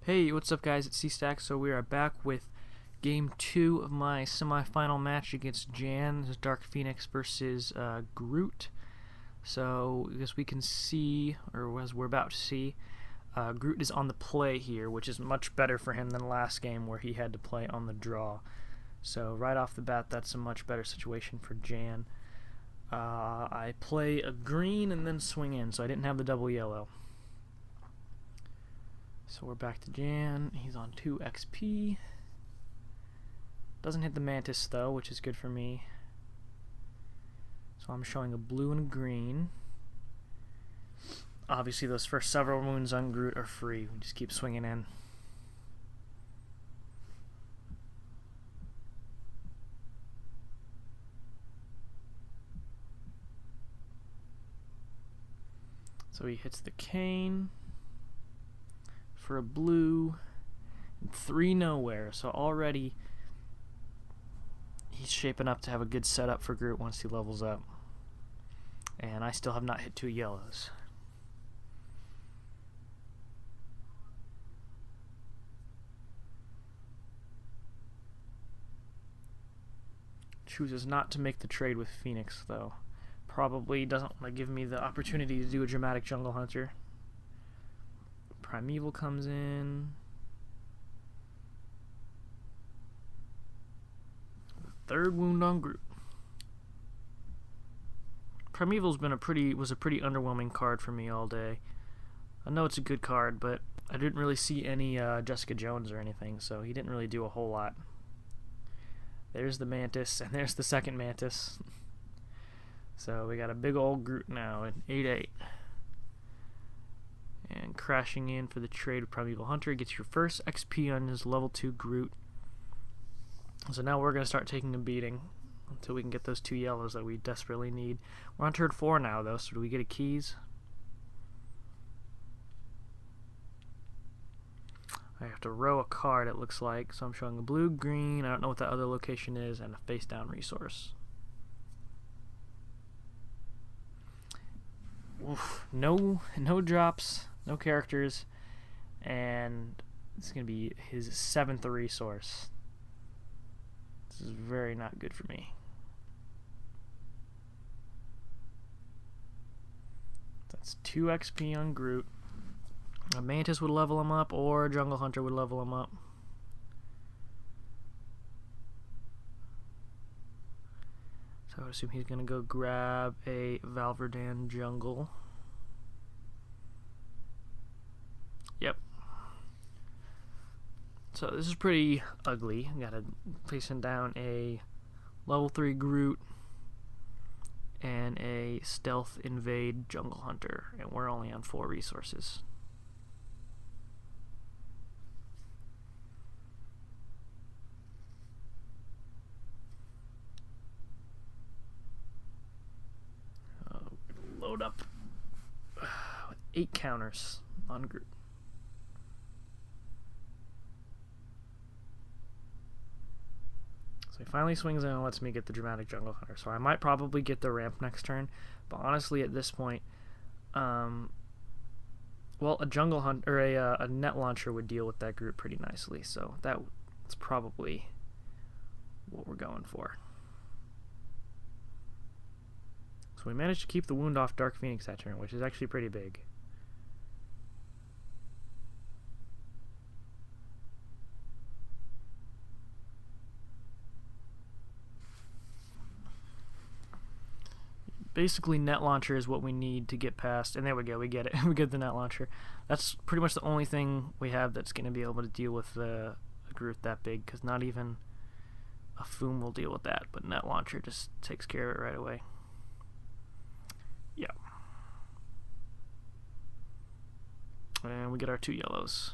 Hey, what's up guys, it's C-Stack. So we are back with game 2 of my semifinal match against Jan. This is Dark Phoenix versus Groot. So as we can see, or as we're about to see, Groot is on the play here, which is much better for him than last game where he had to play on the draw. So right off the bat, that's a much better situation for Jan. I play a green and then swing in, so I didn't have the double yellow. So we're back to Jan. He's on 2 XP. Doesn't hit the Mantis though, which is good for me. So I'm showing a blue and a green. Obviously those first several wounds on Groot are free. We just keep swinging in. So he hits the cane for a blue, and 3 nowhere, so already he's shaping up to have a good setup for Groot once he levels up. And I still have not hit 2 yellows. Chooses not to make the trade with Phoenix though. Probably doesn't want to give me the opportunity to do a dramatic Jungle Hunter. Primeval comes in. Third wound on Groot. Primeval's been was a pretty underwhelming card for me all day. I know it's a good card, but I didn't really see any Jessica Jones or anything, so he didn't really do a whole lot. There's the Mantis, and there's the second Mantis. So we got a big old Groot now at 8/8. And crashing in for the trade with Primeval Hunter gets your first XP on his level 2 Groot. So now we're going to start taking a beating until we can get those 2 yellows that we desperately need. We're on turn 4 now though, so do we get a keys? I have to row a card, it looks like. So I'm showing a blue, green, I don't know what that other location is, and a face down resource. Oof, no drops, no characters, and it's going to be his 7th resource. This is very not good for me. That's 2 XP on Groot. A Mantis would level him up, or a Jungle Hunter would level him up. So I would assume he's going to go grab a Valverdan Jungle. Yep. So this is pretty ugly. I gotta placing down a level 3 Groot and a Stealth Invade Jungle Hunter, and we're only on 4 resources. Load up with 8 counters on Groot. So he finally swings in and lets me get the dramatic Jungle Hunter. So I might probably get the ramp next turn, but honestly at this point, well, a Jungle Hunter or a net launcher would deal with that Groot pretty nicely. So that's probably what we're going for. So we managed to keep the wound off Dark Phoenix that turn, which is actually pretty big. Basically, net launcher is what we need to get past, and there we go, we get it. We get the net launcher. That's pretty much the only thing we have that's going to be able to deal with a Groot that big, because not even a Foom will deal with that, but net launcher just takes care of it right away. Yeah. And we get our 2 yellows.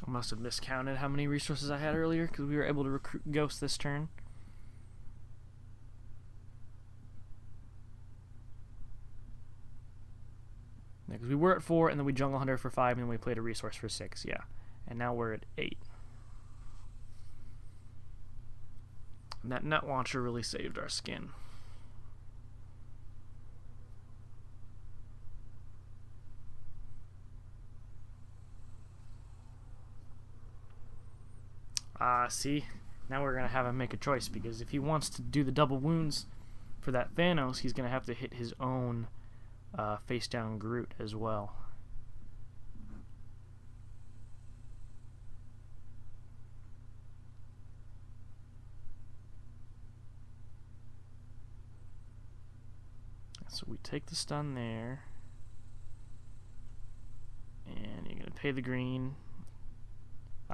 I must have miscounted how many resources I had earlier, because we were able to recruit Ghost this turn. Because we were at 4, and then we Jungle Hunter for 5, and then we played a resource for 6, yeah. And now we're at 8. That net launcher really saved our skin. See? Now we're going to have him make a choice, because if he wants to do the double wounds for that Thanos, he's going to have to hit his own face-down Groot as well. So we take the stun there, and you're going to pay the green.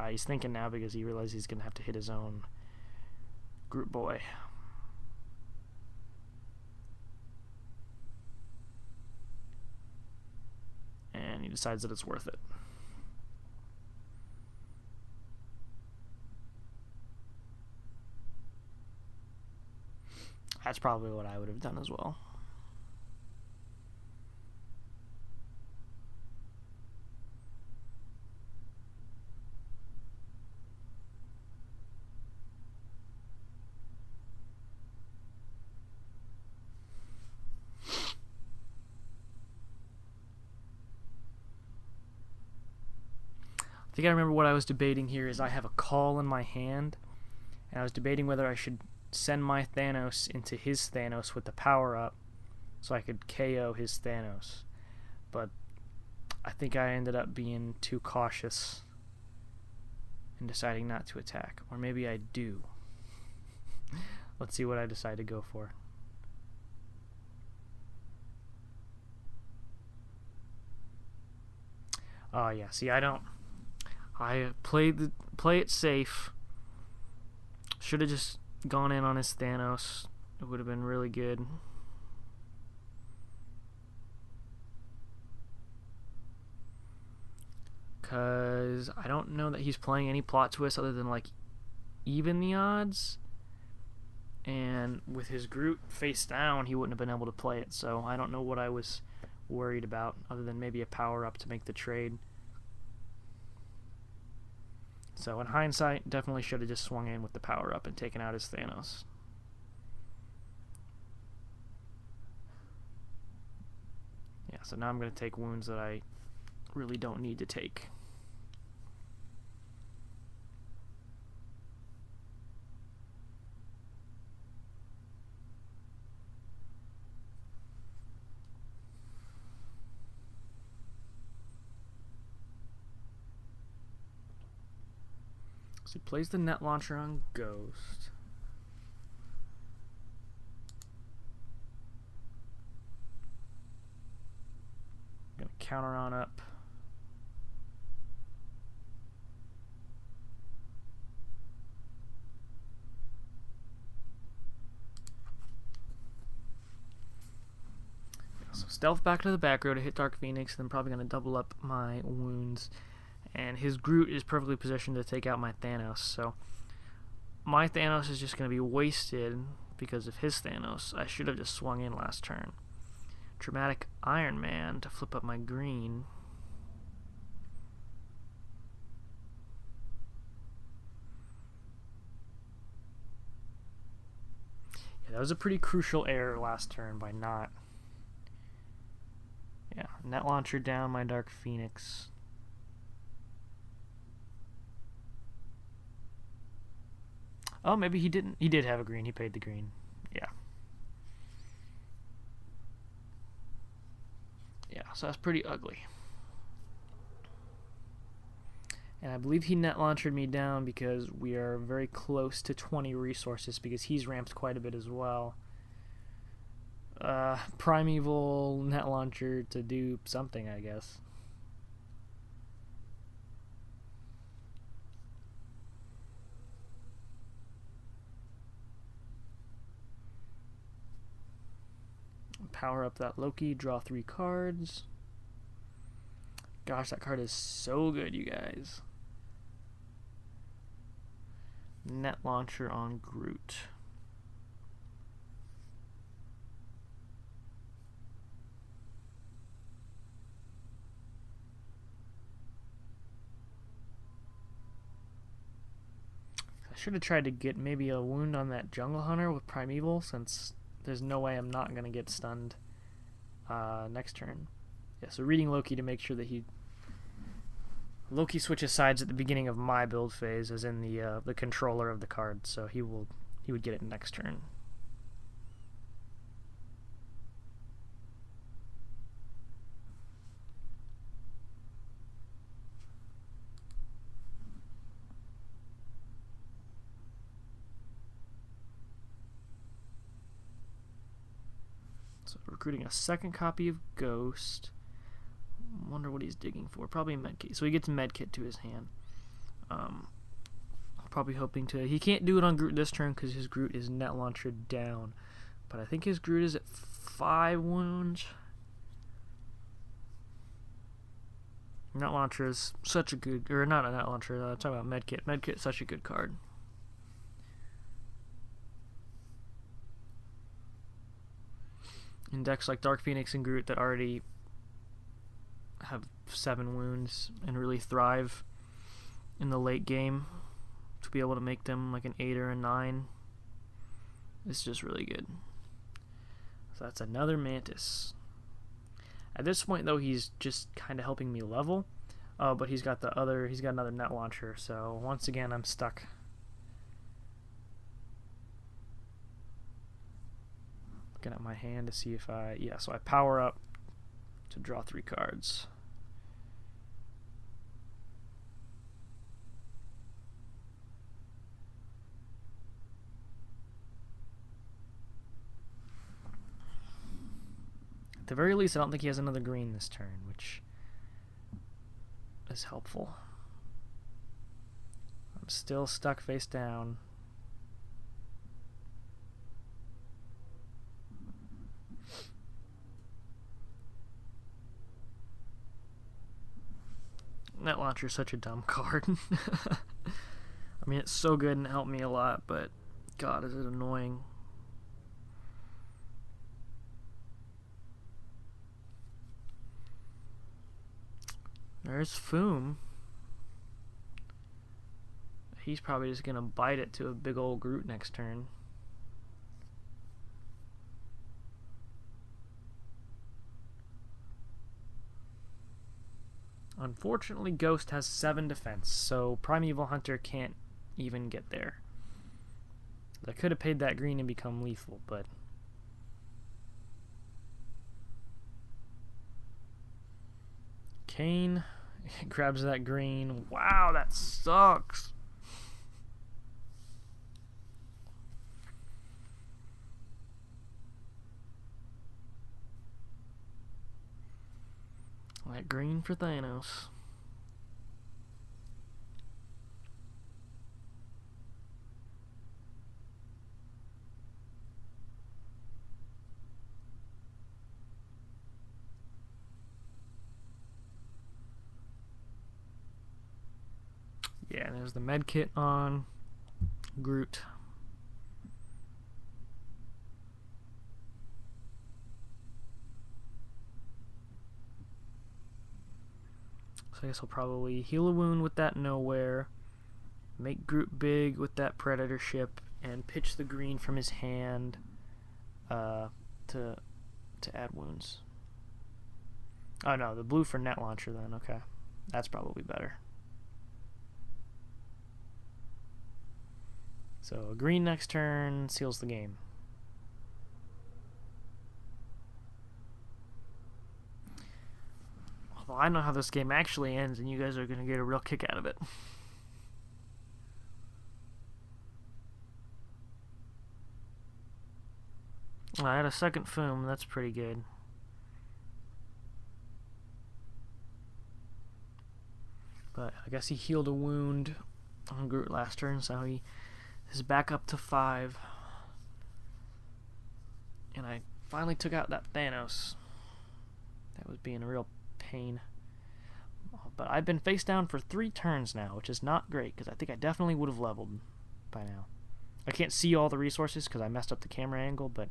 He's thinking now because he realizes he's going to have to hit his own Groot boy. And he decides that it's worth it. That's probably what I would have done as well. I think I remember what I was debating here is I have a call in my hand, and I was debating whether I should send my Thanos into his Thanos with the power-up so I could KO his Thanos. But I think I ended up being too cautious and deciding not to attack. Or maybe I do. Let's see what I decide to go for. Oh yeah, see, I play it safe. Should have just gone in on his Thanos. It would have been really good. Because I don't know that he's playing any plot twists other than like even the odds. And with his Groot face down, he wouldn't have been able to play it. So I don't know what I was worried about other than maybe a power up to make the trade. So in hindsight, definitely should have just swung in with the power up and taken out his Thanos. Yeah, so now I'm going to take wounds that I really don't need to take. So he plays the net launcher on Ghost. I'm gonna counter on up. So stealth back to the back row to hit Dark Phoenix, then probably gonna double up my wounds. And his Groot is perfectly positioned to take out my Thanos, so my Thanos is just going to be wasted because of his Thanos. I should have just swung in last turn. Dramatic Iron Man to flip up my green. Yeah, that was a pretty crucial error last turn by not... Yeah, net launcher down my Dark Phoenix. Oh, maybe he didn't. He did have a green. He paid the green. Yeah. Yeah, so that's pretty ugly. And I believe he net launched me down because we are very close to 20 resources because he's ramped quite a bit as well. Primeval net launcher to do something, I guess. Power up that Loki, draw 3 cards. Gosh, that card is so good, you guys. Net launcher on Groot. should have tried to get maybe a wound on that Jungle Hunter with Primeval, since there's no way I'm not going to get stunned next turn. Yeah, so reading Loki to make sure that Loki switches sides at the beginning of my build phase, as in the controller of the card, so he would get it next turn. So recruiting a second copy of Ghost. Wonder what he's digging for. Probably a medkit. So he gets medkit to his hand. Probably hoping to. He can't do it on Groot this turn because his Groot is net launcher down. But I think his Groot is at 5 wounds. Net launcher is such a good, or not a net launcher. Talking about medkit. Medkit is such a good card. In decks like Dark Phoenix and Groot that already have 7 wounds and really thrive in the late game, to be able to make them like an 8 or a 9, it's just really good. So that's another Mantis. At this point though, he's just kind of helping me level, but he's got another net launcher, so once again I'm stuck. Looking at my hand to see if so I power up to draw 3 cards. At the very least, I don't think he has another green this turn, which is helpful. I'm still stuck face down. Net launcher is such a dumb card. I mean, it's so good and it helped me a lot, but God, is it annoying. There's Foom. He's probably just gonna bite it to a big old Groot next turn. Unfortunately, Ghost has 7 defense, so Primeval Hunter can't even get there. I could have paid that green and become lethal, but Kane grabs that green. Wow, that sucks. That green for Thanos. Yeah, and there's the med kit on Groot. So I guess I'll probably heal a wound with that Nowhere, make Groot big with that Predator ship, and pitch the green from his hand to add wounds. Oh no, the blue for net launcher then, okay. That's probably better. So a green next turn seals the game. Well, I know how this game actually ends, and you guys are going to get a real kick out of it. I had a second Foom, that's pretty good. But I guess he healed a wound on Groot last turn, so he is back up to 5. And I finally took out that Thanos. That was being a real pain. But I've been face down for 3 turns now, which is not great, because I think I definitely would have leveled by now. I can't see all the resources because I messed up the camera angle, but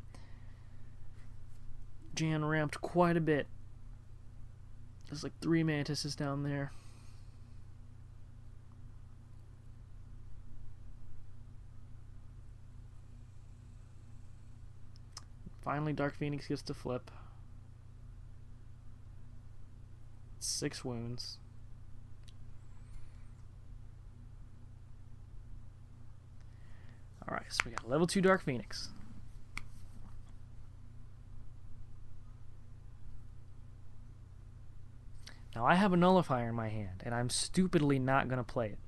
Jan ramped quite a bit. There's like 3 Mantises down there. Finally, Dark Phoenix gets to flip. 6 wounds. Alright, so we got level 2 Dark Phoenix. Now I have a nullifier in my hand, and I'm stupidly not going to play it.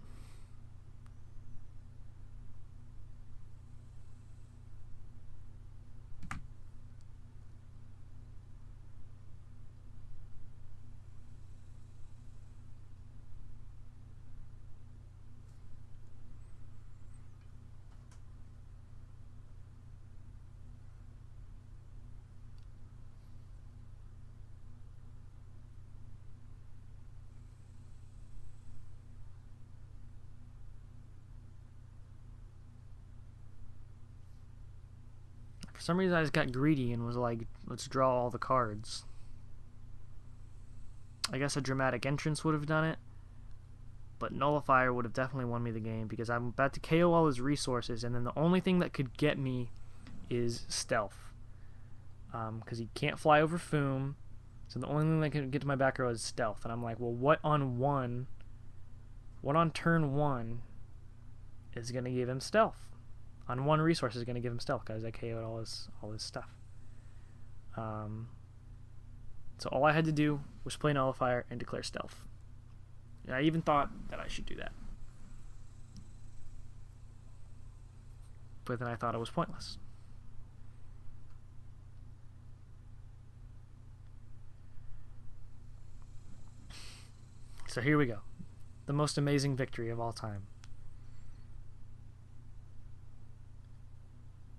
For some reason I just got greedy and was like, let's draw all the cards. I guess a dramatic entrance would have done it, but nullifier would have definitely won me the game because I'm about to KO all his resources, and then the only thing that could get me is stealth. Because he can't fly over Foom, so the only thing that can get to my back row is stealth. And I'm like, well, what on turn 1 is going to give him stealth? On 1 resource is going to give him stealth, guys. I KO'd all his stuff. So all I had to do was play nullifier and declare stealth. And I even thought that I should do that, but then I thought it was pointless. So here we go. The most amazing victory of all time.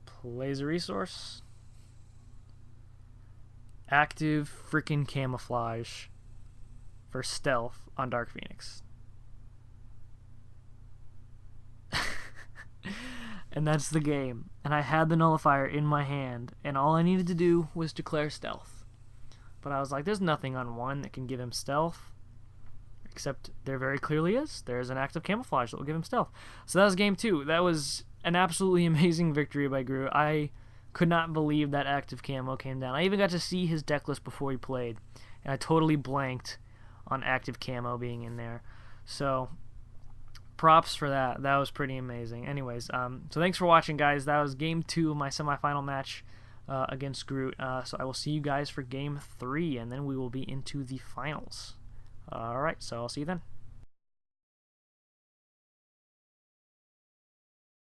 Plays a resource. Active freaking camouflage for stealth on Dark Phoenix. And that's the game. And I had the nullifier in my hand, and all I needed to do was declare stealth. But I was like, there's nothing on 1 that can give him stealth. Except there very clearly is. There's an active camouflage that will give him stealth. So that was game 2. That was an absolutely amazing victory by Groot. I could not believe that active camo came down. I even got to see his deck list before he played, and I totally blanked on active camo being in there. So props for that. That was pretty amazing. Anyways, so thanks for watching, guys. That was game 2 of my semifinal match against Groot. So I will see you guys for game 3, and then we will be into the finals. Alright, so I'll see you then.